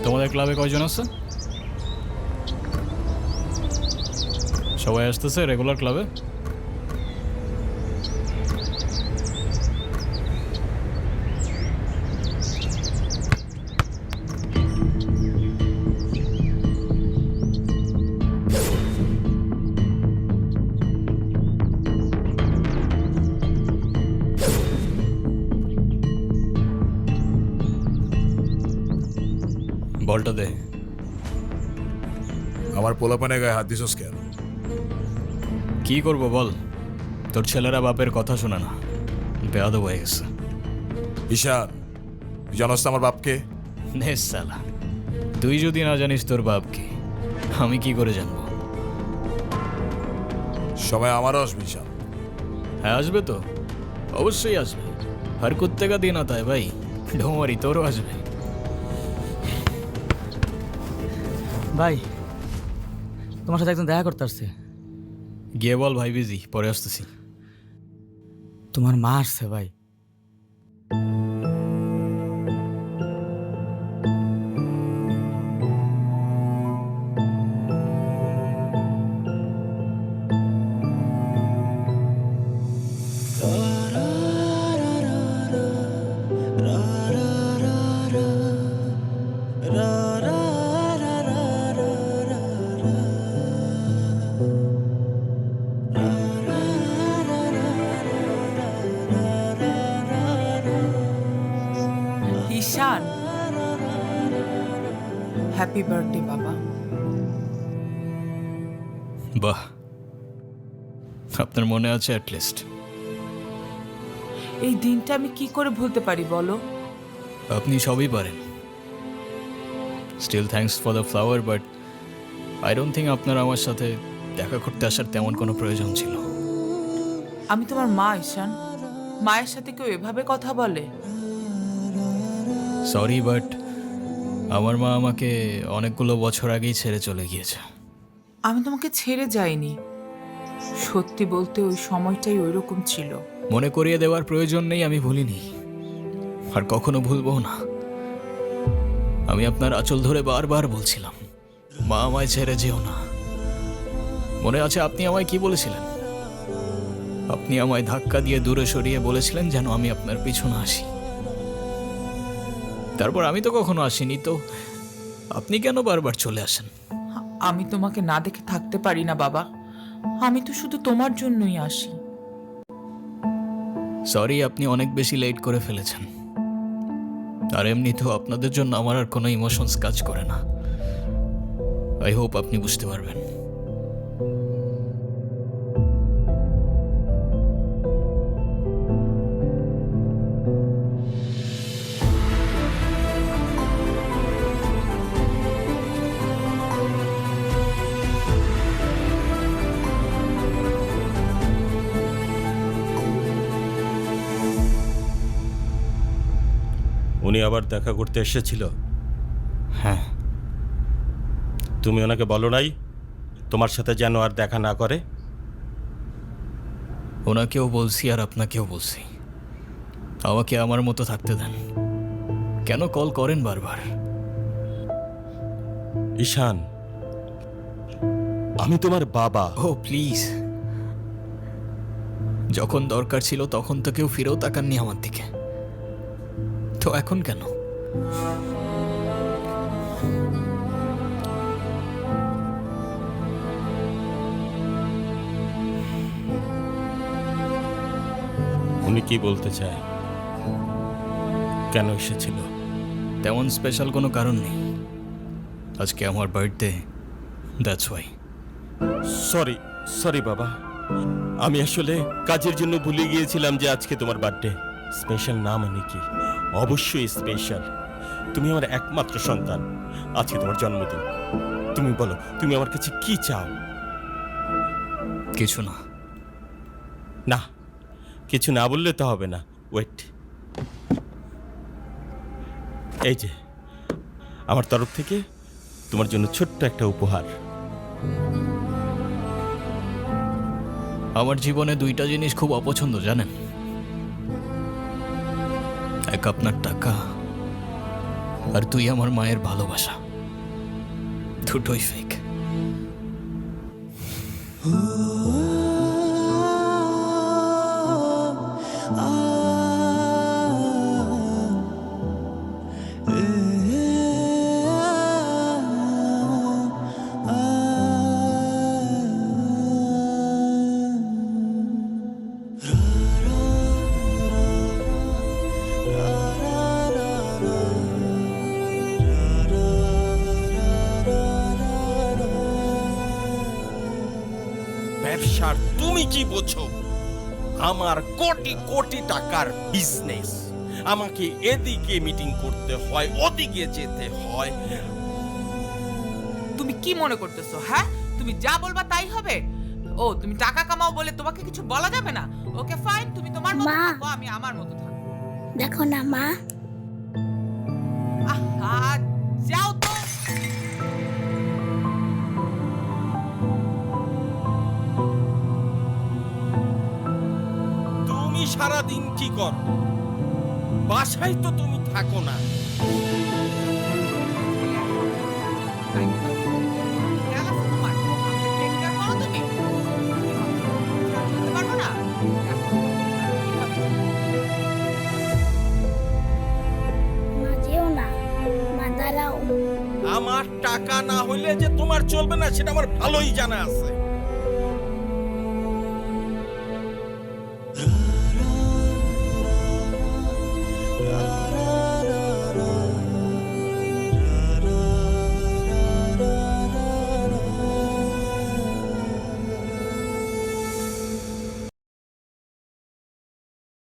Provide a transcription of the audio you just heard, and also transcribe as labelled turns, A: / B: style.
A: তোমাদের ক্লাবে কয়জন আছে? সবাই আসতেছে রেগুলার ক্লাবে? বলটা দে।
B: আমার পোলাপানের গায়ে হাত দিছস কেন?
A: কি করব বল, তোর ছেলেরা বাপের কথা শোনে না, বেয়াদব হয়ে গেছে।
B: ঈশান, তুই জানোস তো আমার বাপকে?
A: নে সালা, তুই যদি না জানিস তোর বাপকে, আমি কি করে জানবো?
B: সময় আমারও আসবে ঈশান।
A: হ্যাঁ আসবে তো, অবশ্যই আসবে। হর কুত্তে কা দিন আতা হ্যায় ভাই, ডোমারি তোরও আসবে।
C: ভাই, তোমার সাথে একজন দেখা করতে আসছে।
A: গিয়ে বল ভাই বিজি, পরে আসতেছি।
C: তোমার মা আসছে ভাই।
D: ঈশান, হ্যাপি বার্থডে বাবা।
A: বাহ, আপনার মনে আছে অ্যাটলিস্ট।
D: এই দিনটা আমি কি করে ভুলতে পারি বলো?
A: আপনি সবই পারেন। Still thanks for the flower, but I don't think আপনার আমার সাথে দেখা করতে আসার তেমন কোনো প্রয়োজন ছিল।
D: আমি তোমার মা ঈশান, মায়ের সাথে কেউ এভাবে কথা বলে?
A: সরি, বাট আমার মা আমাকে অনেকগুলো বছর আগেই ছেড়ে চলে গিয়েছে।
D: আমি তোমাকে ছেড়ে যাইনি, সত্যি বলতে ওই সময়টাই ওইরকম ছিল।
A: মনে করিয়ে দেওয়ার প্রয়োজন নেই, আমি ভুলিনি আর কখনো ভুলবো না। আমি আপনার আঁচল ধরে বারবার বলছিলাম, মা আমায় ছেড়ে যেও না। মনে আছে আপনি আমায় কি বলেছিলেন? আপনি আমায় ধাক্কা দিয়ে দূরে সরিয়ে বলেছিলেন যেন আমি আপনার পিছনে আসি। তারপর আমি তো কখনো আসিনি, তো আপনি কেন বারবার চলে আসেন?
D: আমি তোমাকে না দেখে থাকতে পারি না বাবা, আমি তো শুধু তোমার জন্যই আসি।
A: সরি, আপনি অনেক বেশি লেট করে ফেলেছেন। আর এমনিতেও আপনাদের জন্য আমার আর কোনো ইমোশনস কাজ করে না। আই হোপ আপনি বুঝতে পারবেন।
E: উনি আবার দেখা করতে এসেছিল?
A: হ্যাঁ।
E: তুমি ওনাকে বলো নাই তোমার সাথে যেন আর দেখা না করে?
A: ওনাকেও বলছি আর আপনাকেও বলছি, আমাকে আমার মতো থাকতে দেন। কেন কল করেন বারবার?
E: ঈশান, আমি তোমার বাবা।
A: ও প্লিজ, যখন দরকার ছিল তখন তো কেউ ফিরেও তাকাননি আমার দিকে, তো এখন কেন?
E: উনি কি বলতে চায়? কেন এসেছিল?
A: তেমন স্পেশাল কোনো কারণ নেই, আজকে আমার birthday, that's why.
E: Sorry sorry বাবা, আমি আসলে কাজের জন্য ভুলে গিয়েছিলাম যে আজকে তোমার বার্থডে। স্পেশাল না মানে কি? অবশ্যই স্পেশাল। তুমি আমার একমাত্র সন্তান, আজকে তোমার জন্মদিন। তুমি বলো, তুমি আমার কাছে কি চাও?
A: কিছু না।
E: না, কিছু না বললে তো হবে না। ওয়েট, এই যে আমার তরফ থেকে তোমার জন্য ছোট্ট একটা উপহার।
A: আমার জীবনে দুইটা জিনিস খুব অপছন্দ জানেন, এক আপনার টাকা আর তুই আমার মায়ের ভালোবাসা, দুটোই ফেক।
E: ব্যবসার তুমি কি বোঝো? আমার কোটি কোটি টাকার বিজনেস, আমাকে এদিকে মিটিং করতে হয়, ওদিকে যেতে হয়।
D: তুমি কি মনে করতেছো? হ্যাঁ, তুমি যা বলবা তাই হবে? ও, তুমি টাকা কামাও বলে তোমাকে কিছু বলা যাবে না? ওকে ফাইন, তুমি তোমার মতো
F: মা।
D: থাকো, আমি আমার মতো থাকবো।
F: দেখো না মা,
D: আহা, যাও তো।
E: তুমি সারাদিন কি করো? বাসায় তো তুমি থাকো না।
D: খেয়াল আছে তোমার? আমাকে take care করো তুমি? চলতে পারবো না?
F: মা যেও না, মা দাঁড়াও।
E: আমার টাকা না হইলে যে তোমার চলবে না সেটা আমার ভালোই জানা আছে।